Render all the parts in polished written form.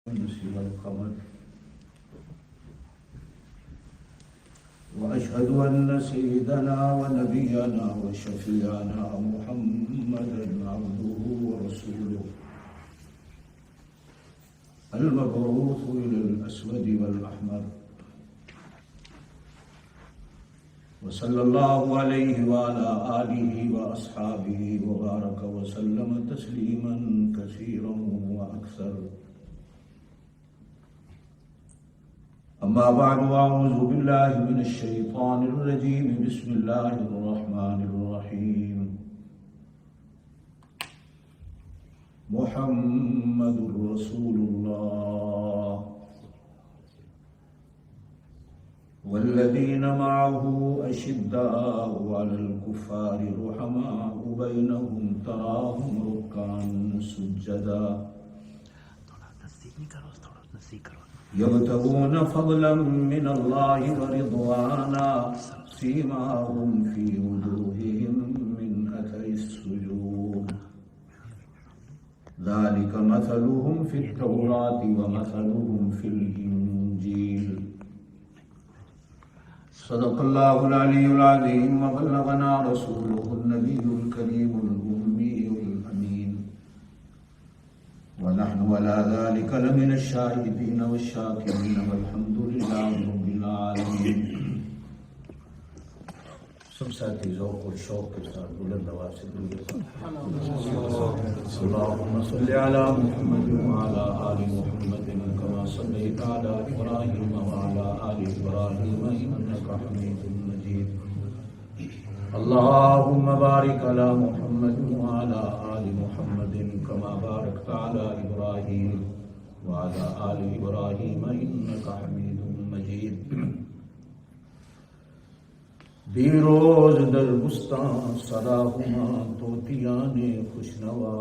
والقمر وأشهد أن سيدنا ونبينا وشفيعنا محمدا عبده ورسوله المبعوث إلى الأسود والأحمر وصلى الله عليه وعلى آله وأصحابه وبارك وسلم تسليما كثيرا وأكثر. أما بعد، أعوذ بالله من الشيطان الرجيم. بسم الله الرحمن الرحيم. محمد رسول الله والذين معه أشداء على الكفار رحماء بينهم تراهم ركعا سجدا يبتغون فضلا من الله ورضوانا سيماهم في وجوههم من أثر السجود ذلك مثلهم في التوراة ومثلهم في الإنجيل. صدق الله العلي العظيم وبلغنا رسوله النبي الكريم الأمي الأمين ونحن على ذلك لمن الشاهدين والشاكرين والحمد لله رب العالمين. سب ساتھی ذوق اور شوق کے ساتھ بلند آواز سے اللهم صل على محمد وعلى آل محمد كما صليت على إبراهيم وعلى آل إبراهيم إنك حميد مجيد. اللهم بارك على محمد وعلى آل محمد كما باركت على إبراهيم وعلى آل إبراهيم إنك حميد مجيد. دیروز در بستان سراہما طوطیان خوشنوا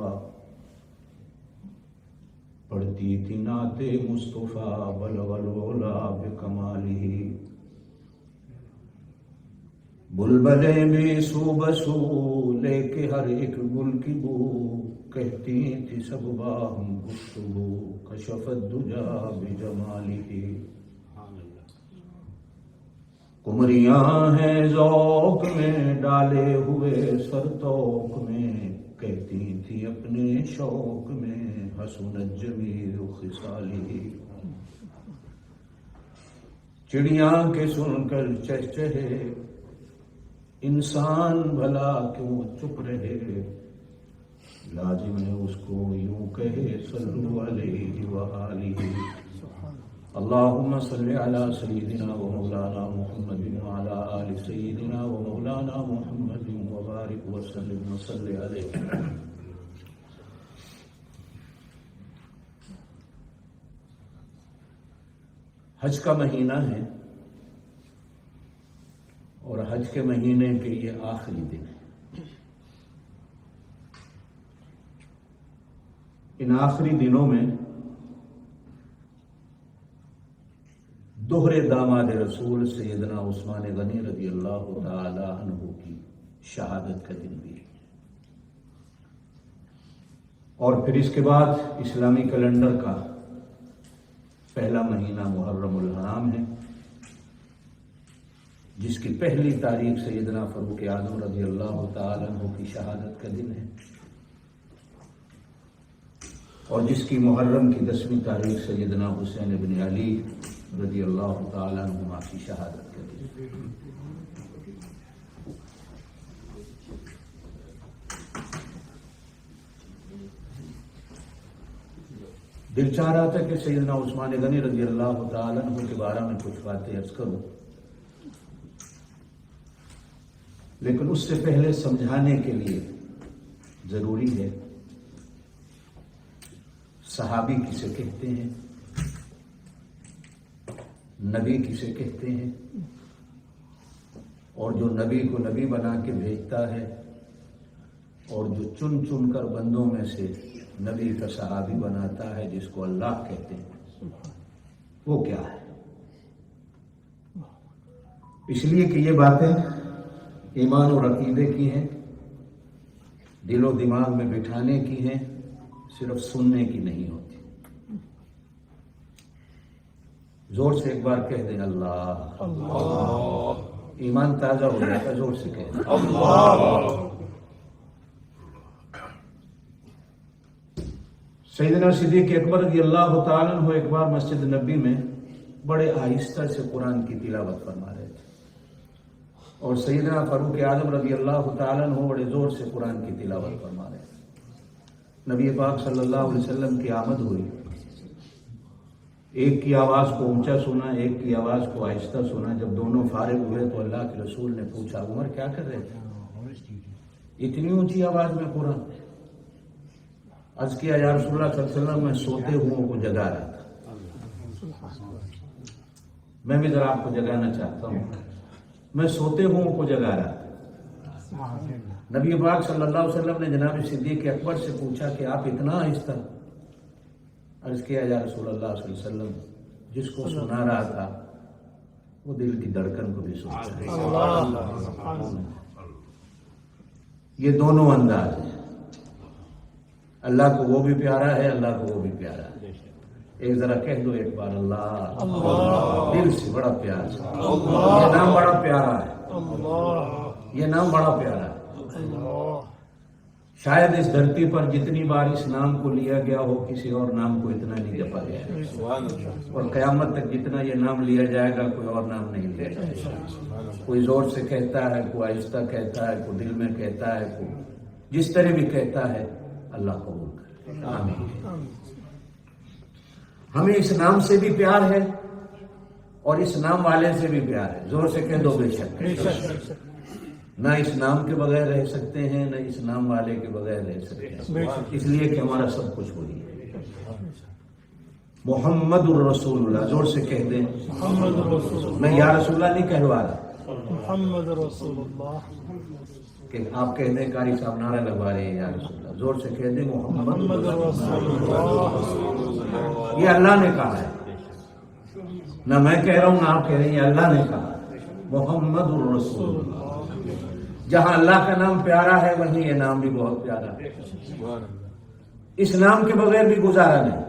پڑھتی تھی نعت مصطفیٰ بلغ العلا بکمالہ. بلبلے میں سو بسو لے کے ہر ایک گل کی بو کہتی تھی سب باہم گفتگو کشف الدجا بجمالہ. قمریاں ہیں ذوق میں ڈالے ہوئے سرتوق میں کہتی تھی اپنے شوق میں حسنت جمیل خصالہ. چڑیاں کے سن کر چہچہے انسان بھلا کیوں چپ رہے لازم ہے اس کو یوں کہے صلو علیہ وآلہ. اللهم صل على سيدنا ومولانا محمد وعلى آل سيدنا ومولانا محمد وبارك وسلم وصل عليه. حج کا مہینہ ہے اور حج کے مہینے کے یہ آخری دن ہے. ان آخری دنوں میں دوہرے داماد رسول سیدنا عثمان غنی رضی اللہ تعالی عنہ کی شہادت کا دن بھی ہے. اور پھر اس کے بعد اسلامی کیلنڈر کا پہلا مہینہ محرم الحرام ہے جس کی پہلی تاریخ سیدنا فاروق اعظم رضی اللہ تعالی عنہ کی شہادت کا دن ہے اور جس کی محرم کی 10ویں تاریخ سیدنا حسین بن علی رضی اللہ تعالیٰ عنہما کی شہادت کریں. دل چاہ رہا تھا کہ سیدنا عثمان غنی رضی اللہ تعالیٰ عنہ کے بارے میں کچھ باتیں عرض کروں، لیکن اس سے پہلے سمجھانے کے لیے ضروری ہے صحابی کسے کہتے ہیں، نبی کسے کہتے ہیں، اور جو نبی کو نبی بنا کے بھیجتا ہے اور جو چن چن کر بندوں میں سے نبی کا صحابی بناتا ہے جس کو اللہ کہتے ہیں، وہ کیا ہے. اس لیے کہ یہ باتیں ایمان اور عقیدے کی ہیں، دل و دماغ میں بٹھانے کی ہیں، صرف سننے کی نہیں ہوتی. زور سے ایک بار کہہ دیں اللہ، ایمان تازہ ہو جائے گا، زور سے کہہ دیں اللہ۔ سیدنا صدیق اکبر رضی اللہ تعالیٰ عنہ ایک بار مسجد نبی میں بڑے آہستہ سے قرآن کی تلاوت فرما رہے تھے، اور سیدنا فاروق اعظم رضی اللہ تعالیٰ عنہ بڑے زور سے قرآن کی تلاوت فرما رہے تھے۔ نبی پاک صلی اللہ علیہ وسلم کی آمد ہوئی، ایک کی آواز کو اونچا سنا، ایک کی آواز کو آہستہ سنا۔ جب دونوں فارغ ہوئے تو اللہ کے رسول نے پوچھا، عمر کیا کر رہے تھے اتنی اونچی آواز میں قرآن؟ عرض کیا، یا رسول اللہ صلی اللہ علیہ وسلم میں سوتے ہوں کو جگا رہا تھا۔ میں بھی ذرا آپ کو جگانا چاہتا ہوں، میں سوتے ہوں کو جگا رہا تھا۔ نبی پاک صلی اللہ علیہ وسلم نے جناب صدیق اکبر سے پوچھا کہ آپ اتنا آہستہ؟ عرض کیا، یا رسول اللہ صلی اللہ علیہ وسلم جس کو سنا رہا تھا وہ دل کی دھڑکن کو بھی سنتا ہے۔ یہ دونوں انداز ہیں، اللہ کو وہ بھی پیارا ہے، اللہ کو وہ بھی پیارا ہے۔ ایک ذرا کہہ دو ایک بار اللہ، دل سے بڑا پیار سے۔ یہ نام بڑا پیارا ہے، یہ نام بڑا پیارا ہے۔ شاید اس دھرتی پر جتنی بار اس نام کو لیا گیا ہو کسی اور نام کو اتنا نہیں جپا گیا ہے، اور قیامت تک جتنا یہ نام لیا جائے گا کوئی اور نام نہیں لیا جائے گا۔ کوئی زور سے کہتا ہے، کوئی آہستہ کہتا ہے، کوئی دل میں کہتا ہے، کوئی جس طرح بھی کہتا ہے، اللہ قبول کرے، آمین۔ ہمیں اس نام سے بھی پیار ہے اور اس نام والے سے بھی پیار ہے، زور سے کہہ دو بے شک۔ نہ اس نام کے بغیر رہ سکتے ہیں، نہ اس نام والے کے بغیر رہ سکتے ہیں، اس لیے کہ ہمارا سب کچھ وہی ہے۔ محمد الرسول اللہ، زور سے کہہ دیں محمد الرسول اللہ۔ میں یا رسول اللہ نہیں کہلوا رہا، محمد رسول اللہ، کہ آپ کہہ دیں قاری صاحب نعرہ لگوا رہے ہیں یا رسول اللہ، زور سے کہہ دیں محمد رسول اللہ۔ یہ اللہ نے کہا ہے، نہ میں کہہ رہا ہوں نہ آپ کہہ رہے ہیں، یہ اللہ نے کہا محمد الرسول اللہ۔ جہاں اللہ کا نام پیارا ہے وہیں یہ نام بھی بہت پیارا ہے، اس نام کے بغیر بھی گزارا نہیں،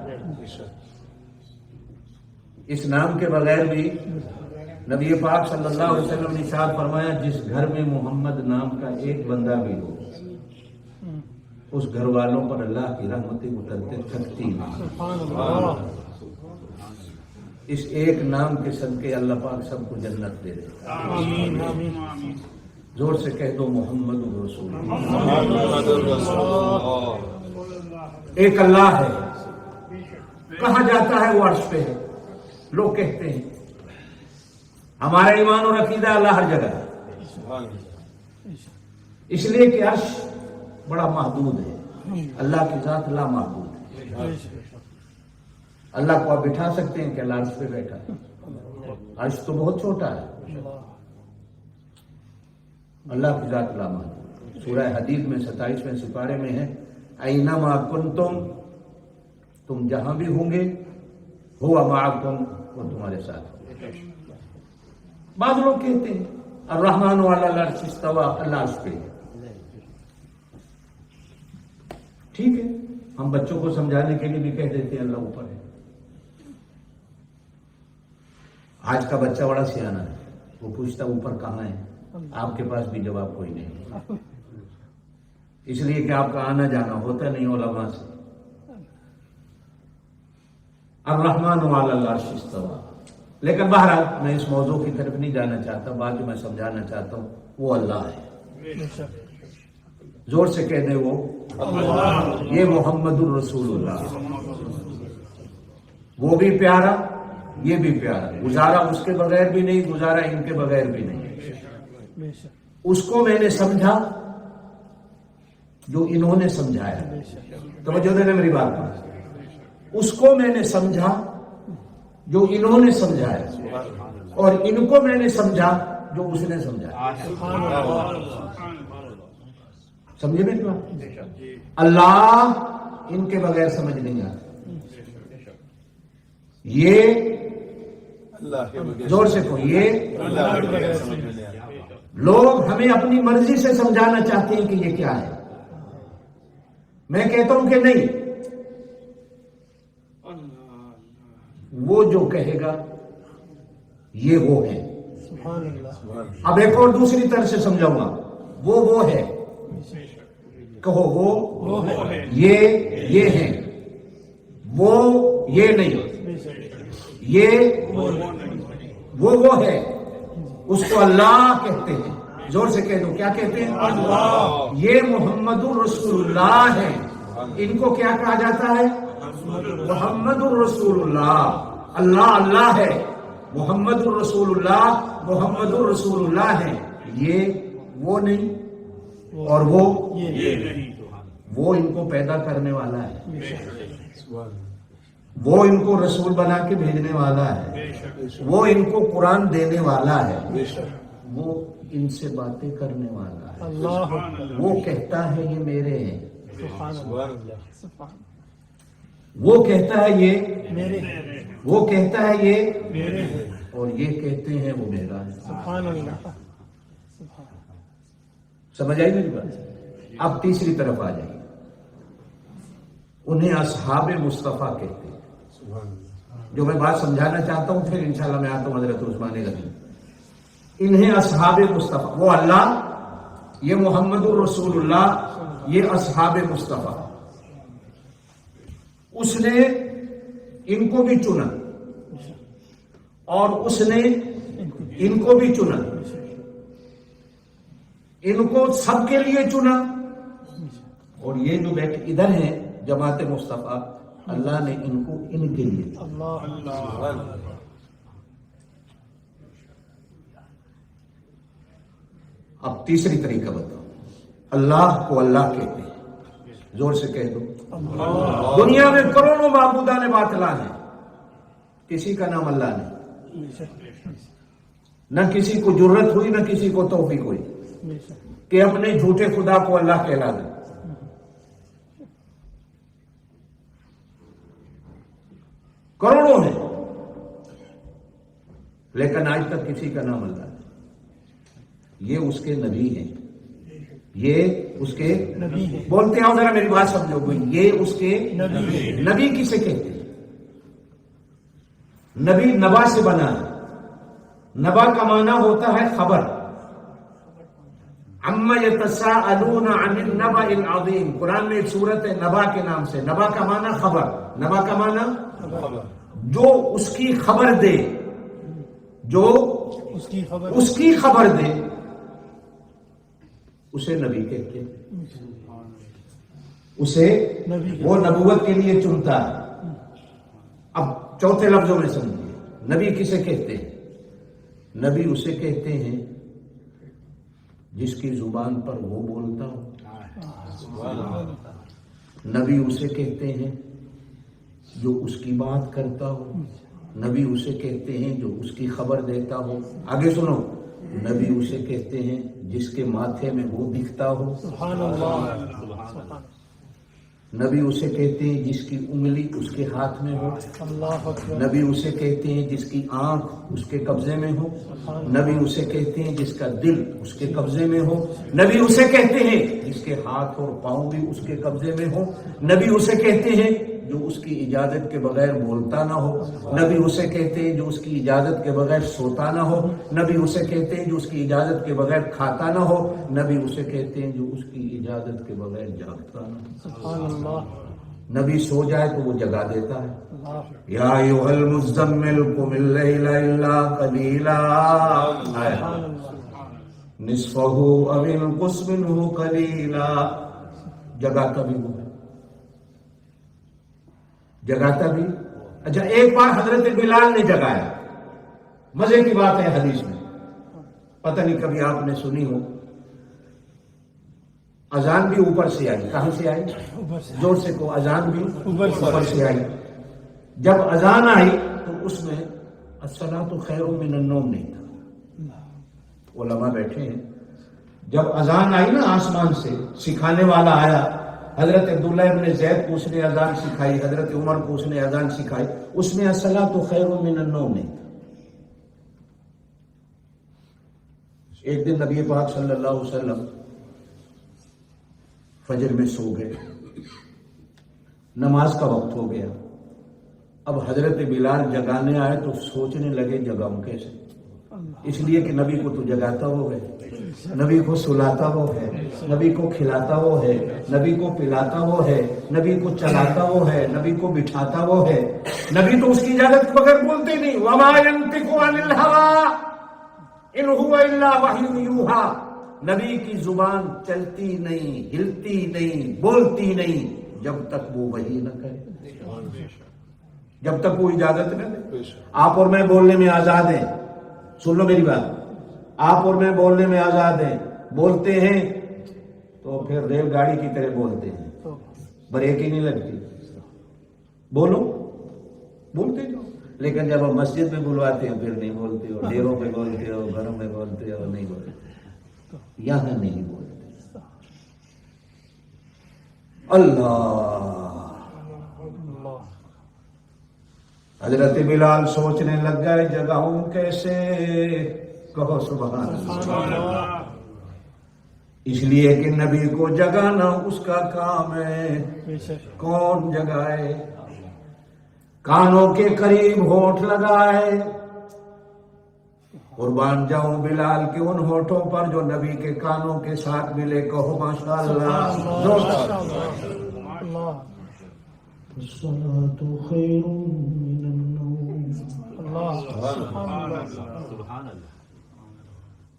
اس نام کے بغیر بھی۔ نبی پاک صلی اللہ علیہ وسلم نے ارشاد فرمایا، جس گھر میں محمد نام کا ایک بندہ بھی ہو اس گھر والوں پر اللہ کی رحمتیں اترتے تھکتی ہیں۔ اس ایک نام کے صدقے اللہ پاک سب کو جنت دے دے۔ زور سے کہہ دو محمد رسول اللہ۔ ایک اللہ ہے، کہاں جاتا ہے وہ عرش پہ ہے۔ لوگ کہتے ہیں ہمارا ایمان اور عقیدہ اللہ ہر جگہ ہے، اس لیے کہ عرش بڑا محدود ہے، اللہ کی ذات لا محدود ہے۔ اللہ کو آپ بٹھا سکتے ہیں کہ اللہ عرش پہ بیٹھا ہے؟ عرش تو بہت چھوٹا ہے، اللہ کی ذات لا محدود۔ سورہ حدید میں 27ویں سپارے میں ہے، اینما کنتم، تم جہاں بھی ہوں گے، ہوا معکم، وہ تمہارے ساتھ ہوگا۔ بعض لوگ کہتے ہیں الرحمن علی العرش استوى، اللہ عرش پہ۔ ٹھیک ہے، ہم بچوں کو سمجھانے کے لیے بھی کہہ دیتے ہیں اللہ اوپر ہے۔ آج کا بچہ بڑا سیانا ہے، وہ پوچھتا اوپر کہاں ہے، آپ کے پاس بھی جواب کوئی نہیں، اس لیے کہ آپ کا آنا جانا ہوتا نہیں علماء سے۔ الرحمن علی العرش استوى، لیکن بہرحال میں اس موضوع کی طرف نہیں جانا چاہتا، بات جو میں سمجھانا چاہتا ہوں وہ اللہ ہے۔ زور سے کہہ دیں وہ اللہ، یہ محمد الرسول اللہ، وہ بھی پیارا یہ بھی پیارا، گزارا اس کے بغیر بھی نہیں، گزارا ان کے بغیر بھی نہیں۔ اس کو میں نے سمجھا جو انہوں نے سمجھایا، توجہ دینا میری بات پر، اس کو میں نے سمجھا جو انہوں نے سمجھایا، اور ان کو میں نے سمجھا جو اس نے سمجھایا۔ سمجھے میری بات؟ اللہ ان کے بغیر سمجھ نہیں آتا، یہ زور سے کہو، یہ لوگ ہمیں اپنی مرضی سے سمجھانا چاہتے ہیں کہ یہ کیا ہے۔ میں کہتا ہوں کہ نہیں، وہ جو کہے گا یہ وہ ہیں. سبحان اللہ. اب ایک اور دوسری طرح سے سمجھاؤں گا. وہ ہے. کہو وہ یہ ہیں. وہ یہ نہیں. یہ وہ ہے. اس کو اللہ کہتے ہیں. زور سے کہہ دو, کیا کہتے ہیں؟ اللہ. یہ محمد الرسول اللہ ہیں. ان کو کیا کہا جاتا ہے؟ محمد الرسول اللہ. اللہ اللہ ہے, محمد الرسول اللہ محمد الرسول اللہ ہے. یہ وہ نہیں اور وہ ان کو پیدا کرنے والا ہے. وہ ان کو رسول بنا کے بھیجنے والا ہے. وہ ان کو قرآن دینے والا ہے. وہ ان سے باتیں کرنے والا ہے. اللہ. وہ کہتا ہے یہ میرے ہیں. سبحان اللہ. وہ کہتا ہے یہ میرے. وہ کہتا ہے یہ میرے. اور یہ کہتے ہیں وہ میرا ہے. سبحان اللہ. سمجھ آئی میری بات؟ اب تیسری طرف آ جائیے. انہیں اصحاب مصطفیٰ کہتے ہیں. جو میں بات سمجھانا چاہتا ہوں, پھر انشاءاللہ میں آتا ہوں حضرت عثمان غنی. انہیں اصحاب مصطفیٰ, وہ اللہ, یہ محمد الرسول اللہ, یہ اصحاب مصطفیٰ. اس نے ان کو بھی چنا اور اس نے ان کو بھی چنا. ان کو سب کے لیے چنا. اور یہ جو بیٹھے ادھر ہیں جماعت مصطفیٰ, اللہ نے ان کو ان کے لیے چنا. اللہ. اب تیسری طریقہ بتاؤ. اللہ کو اللہ کہتے ہیں. زور سے کہہ دو. دنیا میں کروڑوں معبودان باطلا ہیں, کسی کا نام اللہ نہیں. نہ کسی کو جرت ہوئی نہ کسی کو توفیق ہوئی کہ اپنے جھوٹے خدا کو اللہ کہلا دے. کروڑوں ہیں لیکن آج تک کسی کا نام اللہ نہیں. یہ اس کے نبی ہیں. یہ اس کے نبی ہے. بولتے آؤ ذرا میری بات سمجھو. یہ اس کے نبی کسے کہتے ہیں؟ نبی نبا سے بنا ہے. نبا کا معنی ہوتا ہے خبر. عما یتساءلون عن النبأ العظیم, قرآن میں ایک سورت ہے نبا کے نام سے. نبا کا معنی خبر. نبا کا معنی جو اس کی خبر دے, جو اس کی خبر دے اسے نبی کہتے ہیں. اسے وہ نبوت کے لیے چنتا ہے. اب چوتھے لفظوں میں سمجھیے, نبی کسے کہتے ہیں؟ نبی اسے کہتے ہیں جس کی زبان پر وہ بولتا ہو. نبی اسے کہتے ہیں جو اس کی بات کرتا ہو. نبی اسے کہتے ہیں جو اس کی خبر دیتا ہو. آگے سنو, نبی اسے کہتے ہیں جس کے ماتھے میں وہ دکھتا ہو. سبحان اللہ. نبی اسے کہتے ہیں جس کی انگلی اس کے ہاتھ میں ہو. اللہ اکبر. نبی اسے کہتے ہیں جس کی آنکھ اس کے قبضے میں ہو. نبی اسے کہتے ہیں جس کا دل اس کے قبضے میں ہو. نبی اسے کہتے ہیں جس کے ہاتھ اور پاؤں بھی اس کے قبضے میں ہو. نبی اسے کہتے ہیں جو اس کی اجازت کے بغیر بولتا نہ ہو. نبی اسے کہتے ہیں جو اس کی اجازت کے بغیر سوتا نہ ہو. نبی اسے کہتے ہیں جو اس کی اجازت کے بغیر کھاتا نہ ہو. نبی اسے کہتے ہیں جو اس کی اجازت کے بغیر جاگتا نہ ہو. سبحان اللہ. نبی سو جائے تو وہ جگا دیتا ہے. اللہ. یا ایھا المزمل قم اللیل الا قلیلا نصفہ او انقص منہ قلیلا. جگاتا بھی وہ ہے, جگاتا بھی. اچھا, ایک بار حضرت بلال نے جگایا. مزے کی بات ہے حدیث میں, پتہ نہیں کبھی آپ نے سنی ہو. اذان بھی اوپر سے آئی. کہاں سے آئی؟ زور سے کو. اذان بھی اوپر سے آئی. جب اذان آئی تو اس میں الصلاۃ خیر من النوم نہیں تھا. علماء بیٹھے ہیں. جب اذان آئی نا آسمان سے, سکھانے والا آیا. حضرت عبداللہ ابن زید کو اس نے اذان سکھائی, حضرت عمر کو اس نے اذان سکھائی. اس میں الصلاۃ خیر من النوم نہیں تھا. ایک دن نبی پاک صلی اللہ علیہ وسلم فجر میں سو گئے. نماز کا وقت ہو گیا. اب حضرت بلال جگانے آئے تو سوچنے لگے جگاؤں کیسے. اس لیے کہ نبی کو تو جگاتا وہ ہے، نبی کو سلاتا وہ ہے، نبی کو کھلاتا وہ ہے، نبی کو پلاتا وہ ہے، نبی کو چلاتا وہ ہے، نبی کو بٹھاتا وہ ہے۔ نبی تو اس کی اجازت کے بغیر بولتے نہیں۔ وما ينطق عن الهوى ان هو الا وحی یوحی، نبی کی زبان چلتی نہیں، ہلتی نہیں، بولتی نہیں جب تک وہ وحی نہ کرے، جب تک وہ اجازت نہ دے۔ آپ اور میں بولنے میں آزاد ہیں، سن لو میری بات، آپ اور میں بولنے میں آزاد ہیں، بولتے ہیں تو پھر ریل گاڑی کی طرح بولتے ہیں، بریک ہی نہیں لگتی، بولو بولتے جاؤ۔ لیکن جب ہم مسجد میں بلواتے ہیں پھر نہیں بولتے ہو، ڈیروں میں بولتے ہو، گھروں میں بولتے ہو، نہیں بولتے، یہاں نہیں بولتے۔ اللہ، حضرت بلال سوچنے لگ گئے جگہوں کیسے، کہو سبحان اللہ۔ اس لیے کہ نبی کو جگانا اس کا کام ہے۔ کون جگائے؟ کانوں کے قریب ہونٹ لگائے، قربان جاؤں بلال کے ان ہونٹوں پر جو نبی کے کانوں کے ساتھ ملے، کہو ماشاءاللہ۔ الصلاۃ خیر من النوم۔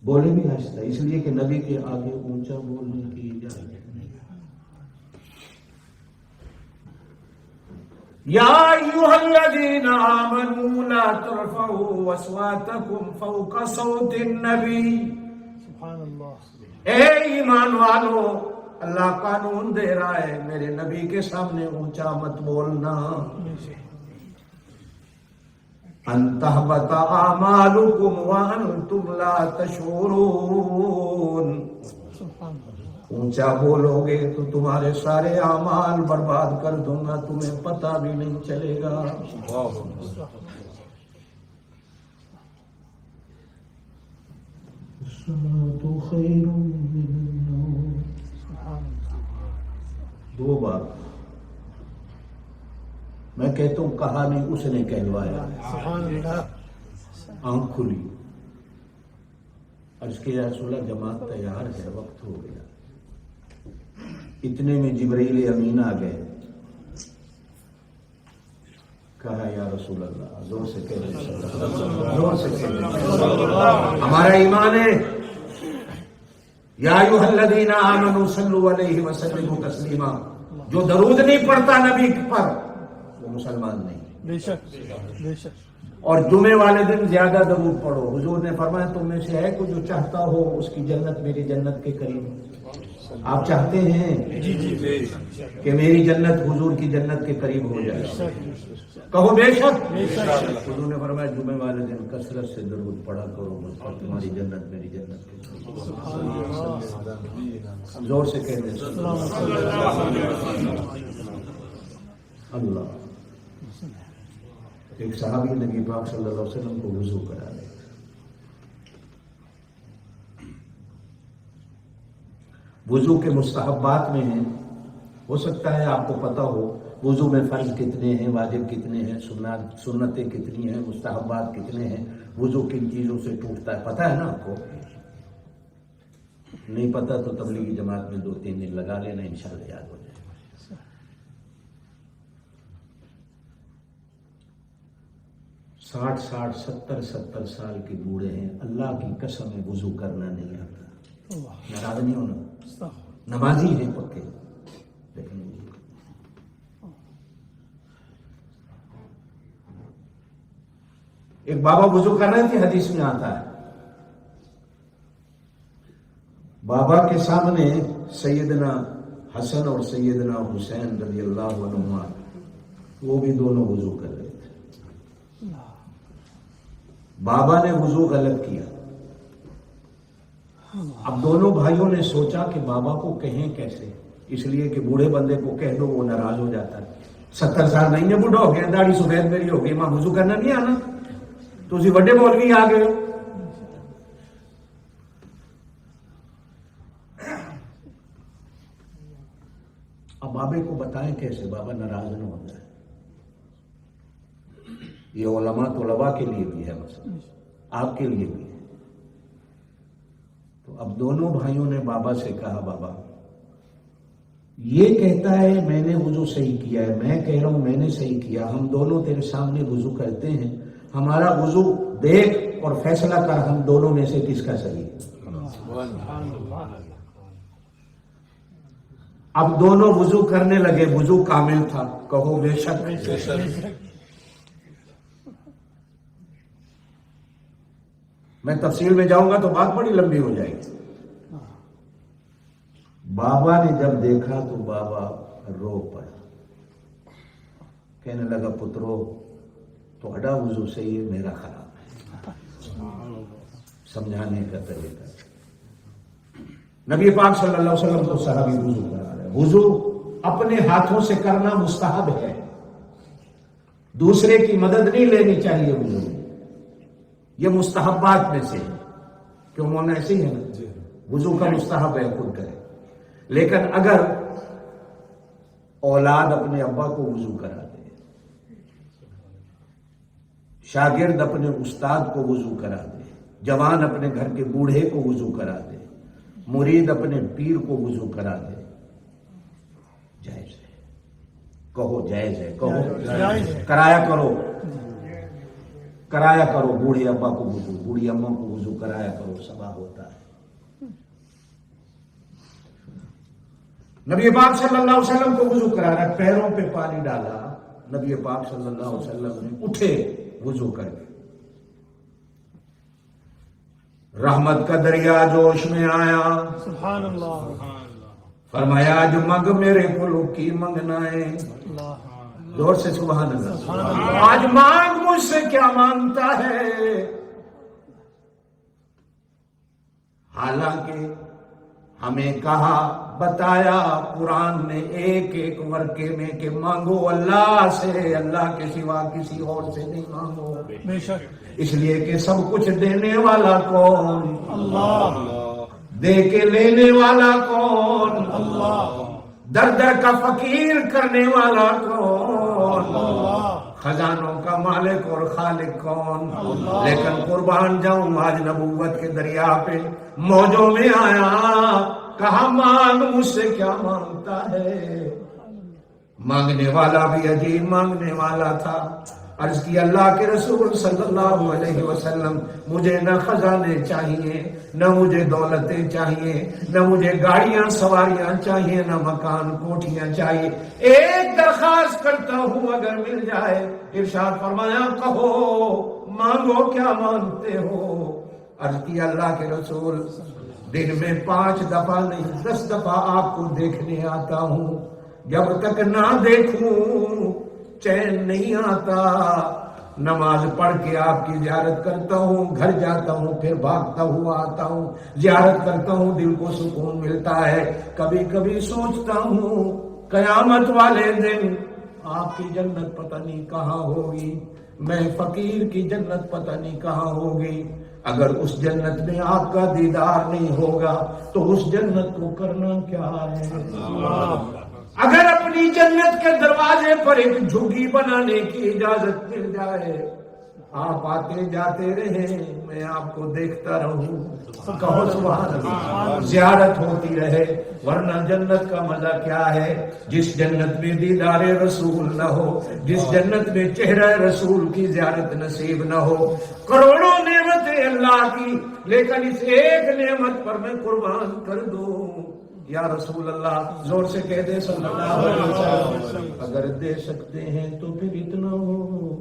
بولے بھی آہستہ، اس لیے کہ نبی کے آگے اونچا بولنے کی اجازت نہیں۔ یا ایھا الذین آمنوا لا ترفعوا اصواتکم فوق صوت النبی۔ سبحان اللہ۔ اے ایمان والو، اللہ قانون دے رہا ہے میرے نبی کے سامنے اونچا مت بولنا۔ ان تحبط اعمالکم وانتم لا تشعرون، اونچا بولو گے تو تمہارے سارے اعمال برباد کر دوں گا، تمہیں پتہ بھی نہیں چلے گا۔ الصلاۃ خیر من النوم۔ دو بار میں کہتا ہوں کہانی اس نے کہلوایا۔ آنکھ کھلی، عرض کیا رسول اللہ جماعت تیار ہے، وقت ہو گیا۔ اتنے میں جبرائیل امین آ گئے، کہا یا رسول اللہ، زور سے کہہ رہے، زور سے کہہ رہے، ہمارا ایمان ہے، یا ایھا الذین آمنوا صلوا علیہ وسلموا تسلیما، جو درود نہیں پڑھتا نبی پر وہ مسلمان نہیں۔ بے شک بے شک۔ اور جمعے والے دن زیادہ درود پڑھو۔ حضور نے فرمایا تم میں سے ہے کوئی جو چاہتا ہو اس کی جنت میری جنت کے قریب؟ آپ چاہتے ہیں کہ میری جنت حضور کی جنت کے قریب ہو جائے؟ کہو بے شک۔ حضور نے فرمایا جمعے والے دن کثرت سے درود پڑھا کرو، تمہاری جنت میری جنت کے قریب۔ زور سے کہہ دیں اللہ۔ ایک صحابی نبی پاک صلی اللہ علیہ وسلم کو وضو کرا دے، وضو کے مستحبات میں ہیں، ہو سکتا ہے آپ کو پتا ہو وضو میں فرض کتنے ہیں، واجب کتنے ہیں، سنتیں کتنی ہیں، مستحبات کتنے ہیں، وضو کن چیزوں سے ٹوٹتا ہے، پتا ہے نا آپ کو؟ نہیں پتا تو تبلیغی جماعت میں 2-3 دن لگا لینا، انشاءاللہ یاد ہو جائے۔ 60-70 سال کے بوڑھے ہیں، اللہ کی قسم ہے وضو کرنا نہیں آتا۔ ناراض نہیں ہونا، نمازی ہیں پکے، لیکن ایک بابا وضو کر رہے تھے، حدیث میں آتا ہے بابا کے سامنے سیدنا حسن اور سیدنا حسین رضی اللہ عنہما، وہ بھی دونوں وضو کر رہے تھے۔ بابا نے وضو غلط کیا، اب دونوں بھائیوں نے سوچا کہ بابا کو کہیں کیسے، اس لیے کہ بوڑھے بندے کو کہہ دو وہ ناراض ہو جاتا ہے۔ 70 سال نہیں ہے، بوڑھا ہو گیا، داڑھی سفید میری ہو گئی، ماں وضو کرنا نہیں آنا، تو اسی بڑے مولوی آ گئے۔ اب بابے کو بتائیں کیسے بابا ناراض نہ ہو جائے۔ یہ علماء طلباء کے لیے بھی ہے، مثلا آپ کے لیے بھی ہے۔ تو اب دونوں بھائیوں نے بابا سے کہا بابا یہ کہتا ہے میں نے وضو صحیح کیا ہے، میں کہہ رہا ہوں میں نے صحیح کیا، ہم دونوں تیرے سامنے وضو کرتے ہیں، ہمارا وضو دیکھ اور فیصلہ کر ہم دونوں میں سے کس کا صحیح ہے۔ اب دونوں وضو کرنے لگے، وضو کامل تھا، کہو بے شک۔ میں تفصیل میں جاؤں گا تو بات بڑی لمبی ہو جائے گی۔ بابا نے جب دیکھا تو بابا رو پڑا، کہنے لگا پترو تھوڑا وضو صحیح ہے، میرا خراب ہے۔ سمجھانے کا طریقہ، نبی پاک صلی اللہ علیہ وسلم کو صحابی وضو کرا رہے، وضو اپنے ہاتھوں سے کرنا مستحب ہے، دوسرے کی مدد نہیں لینی چاہیے، وضو یہ مستحبات میں سے ہے، کیوں مولانا ایسے ہی ہے نا، وضو کا مستحب ہے خود کرے، لیکن اگر اولاد اپنے ابا کو وضو کرا دے، شاگرد اپنے استاد کو وضو کرا دے، جوان اپنے گھر کے بوڑھے کو وضو کرا دے، مرید اپنے پیر کو وضو کرا دے، جائز ہے، کہو جائز ہے، کہو کرایا کرو بوڑھے ابا کو وضو، بوڑھی اماں کو وضو کرایا کرو، ثواب ہوتا ہے۔ نبی پاک صلی اللہ علیہ وسلم کو وضو کرا رہا، پیروں پہ پانی ڈالا، نبی پاک صلی اللہ علیہ وسلم نے اٹھے وضو کر کے، رحمت کا دریا جوش میں آیا، سبحان اللہ، فرمایا جو منگ میرے کو لوکی منگنا ہے، زور سے سبحان اللہ، آج مانگ مجھ سے کیا مانگتا ہے، حالانکہ ہمیں کہا بتایا قرآن نے ایک ایک ورقے میں کہ مانگو اللہ سے، اللہ کے سوا کسی اور سے نہیں مانگو، بے شک، اس لیے کہ سب کچھ دینے والا کون؟ اللہ، دے کے لینے والا کون؟ اللہ، در در کا فقیر کرنے والا کون؟ اللہ، خزانوں کا مالک اور خالق کون؟ لیکن قربان جاؤں آج نبوت کے دریا پہ موجوں میں آیا، کہا مانگ مجھ سے کیا مانگتا ہے، مانگنے والا بھی عجیب مانگنے والا تھا، عرض کی اللہ کے رسول صلی اللہ علیہ وسلم مجھے نہ خزانے چاہیے، نہ مجھے دولتیں چاہیے، نہ مجھے گاڑیاں سواریاں چاہیے، نہ مکان کوٹھیاں چاہیے، ایک درخواست کرتا ہوں اگر مل جائے، ارشاد فرمایا کہو مانگو کیا مانگتے ہو، عرض کی اللہ کے رسول دن میں 5 دفعہ نہیں 10 دفعہ آپ کو دیکھنے آتا ہوں، جب تک نہ دیکھوں چین نہیں آتا، نماز پڑھ کے آپ کی زیارت کرتا ہوں، گھر جاتا ہوں پھر بھاگتا ہوا آتا ہوں، زیارت کرتا ہوں دل کو سکون ملتا ہے، کبھی کبھی سوچتا ہوں قیامت والے دن آپ کی جنت پتہ نہیں کہاں ہوگی، میں فقیر کی جنت پتہ نہیں کہاں ہوگی، اگر اس جنت میں آپ کا دیدار نہیں ہوگا تو اس جنت کو کرنا کیا ہے؟ اگر اپنی جنت کے دروازے پر ایک جھگی بنانے کی اجازت مل جائے، آپ آتے جاتے رہیں، میں آپ کو دیکھتا رہوں، کہو سبحان اللہ، زیارت ہوتی رہے، ورنہ جنت کا مزہ کیا ہے؟ جس جنت میں دیدار رسول نہ ہو، جس جنت میں چہرہ رسول کی زیارت نصیب نہ ہو، کروڑوں نعمتیں اللہ کی، لیکن اس ایک نعمت پر میں قربان کر دوں، یا رسول اللہ، زور سے کہہ دے صلی اللہ علیہ وسلم، اگر دے سکتے ہیں تو پھر اتنا ہو،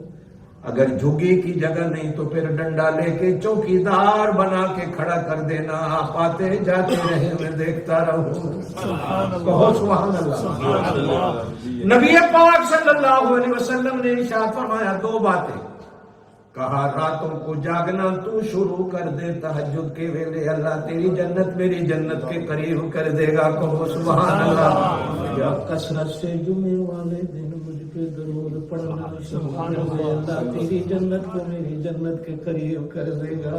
اگر جھگی کی جگہ نہیں تو پھر ڈنڈا لے کے چوکیدار بنا کے کھڑا کر دینا، آپ آتے جاتے رہے میں دیکھتا رہوں، کہو سبحان اللہ۔ نبی پاک صلی اللہ علیہ وسلم نے ارشاد فرمایا 2 باتیں، کہا راتوں کو جاگنا تو شروع کر دے، تہجد کے ویلے اللہ تیری جنت میری جنت کے قریب کر دے گا، کہو سبحان اللہ۔ یا کثرت سے جمعے والے دن مجھ پہ درود پڑھنا، سبحان اللہ تیری جنت کو میری جنت کے قریب کر دے گا۔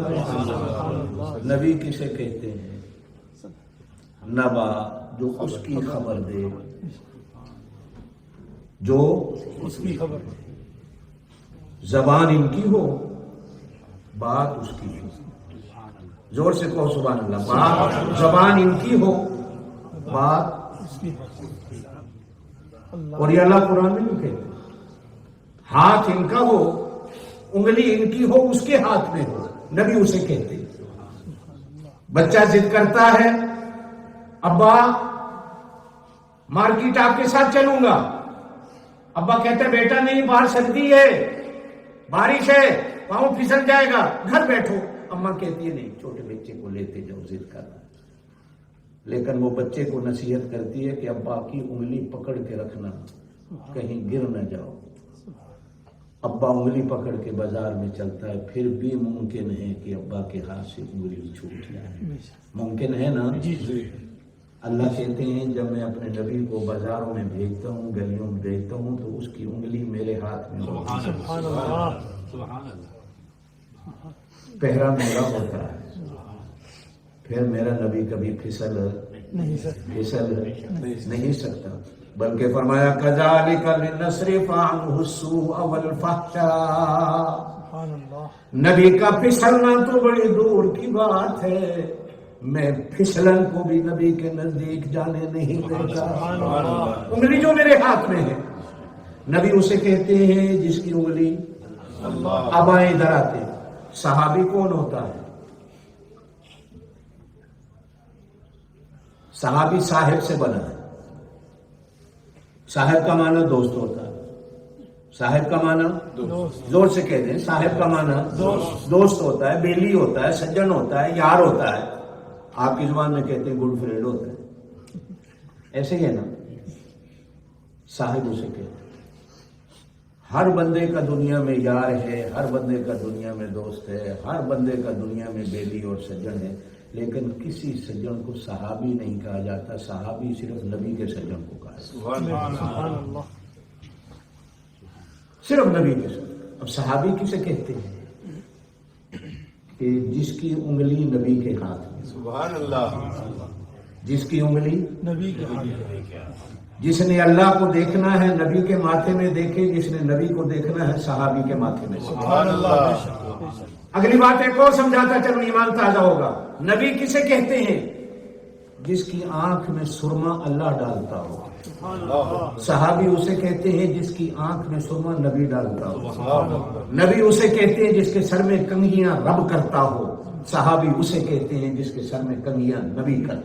نبی کسے کہتے ہیں؟ نبا، جو اس کی خبر دے، جو اس کی خبر، زبان ان کی ہو، بات اس کی ہو، زور سے کہو سبحان اللہ. بات زبان ان کی ہو، بات اس کی اور یہ اللہ قرآن میں لکھے. ہاتھ ان کا ہو، انگلی ان کی ہو، اس کے ہاتھ میں ہو، نبی اسے کہتے. بچہ ضد کرتا ہے، ابا مارکیٹ آپ کے ساتھ چلوں گا. ابا کہتا ہے بیٹا نہیں، باہر سردی ہے، بارش ہے، پاؤں پھسل جائے گا، گھر بیٹھو. اماں کہتی ہے نہیں، چھوٹے بچے کو لیتے جاؤ، ضد کرنا. لیکن وہ بچے کو نصیحت کرتی ہے کہ ابا کی انگلی پکڑ کے رکھنا، کہیں گر نہ جاؤ. ابا انگلی پکڑ کے بازار میں چلتا ہے، پھر بھی ممکن ہے کہ ابا کے ہاتھ سے انگلی چھوٹ جائے. ممکن ہے نا؟ اللہ کہتے ہیں جب میں اپنے نبی کو بازاروں میں بھیجتا ہوں، گلیوں میں بھیجتا ہوں، تو اس کی انگلی میرے ہاتھ میں ہوتی ہے. سبحان اللہ. پہرا میرا ہوتا ہے. پھر میرا نبی کبھی پھسل نہیں سکتا. بلکہ فرمایا کذالک لنصرف عنہ السوء والفحشاء. سبحان اللہ. نبی کا پھسلنا تو بڑی دور کی بات ہے، میں پھسلن کو بھی نبی کے نزدیک جانے نہیں دیتا. انگلی جو میرے ہاتھ میں ہے، نبی اسے کہتے ہیں جس کی انگلی. اب آئے ادھر آتے. صحابی کون ہوتا ہے؟ صحابی صاحب سے بنا ہے. صاحب کا معنی دوست ہوتا ہے. صاحب کا معنی زور سے کہہ دیں. صاحب کا معنی دوست ہوتا ہے، بیلی ہوتا ہے، سجن ہوتا ہے، یار ہوتا ہے. آپ کی زبان میں کہتے ہیں گڈ فرینڈ ہوتا ہے. ایسے ہی ہے نا؟ صاحب اسے کہتے ہیں. ہر بندے کا دنیا میں یار ہے، ہر بندے کا دنیا میں دوست ہے، ہر بندے کا دنیا میں بیلی اور سجن ہے. لیکن کسی سجن کو صحابی نہیں کہا جاتا. صحابی صرف نبی کے سجن کو کہا جاتا. سبحان اللہ. صرف نبی کے سجن. اب صحابی کسے کہتے ہیں؟ کہ جس کی انگلی نبی کے ہاتھ میں. سبحان اللہ. جس کی انگلی نبی کے ہاتھ. جس نے اللہ کو دیکھنا ہے نبی کے ماتھے میں دیکھے، جس نے نبی کو دیکھنا ہے صحابی کے ماتھے میں. سبحان اللہ. اگلی بات ایک اور سمجھاتا چلو ایمان تازہ ہوگا. نبی کسے کہتے ہیں؟ جس کی آنکھ میں سرما اللہ ڈالتا ہو. صحابی اسے کہتے ہیں جس کی آنکھ میں سرما نبی ڈالتا ہو. نبی اسے کہتے ہیں جس کے سر میں کنگھیاں رب کرتا ہو. صحابی اسے کہتے ہیں جس کے سر میں کنگھیاں نبی کرتا ہو.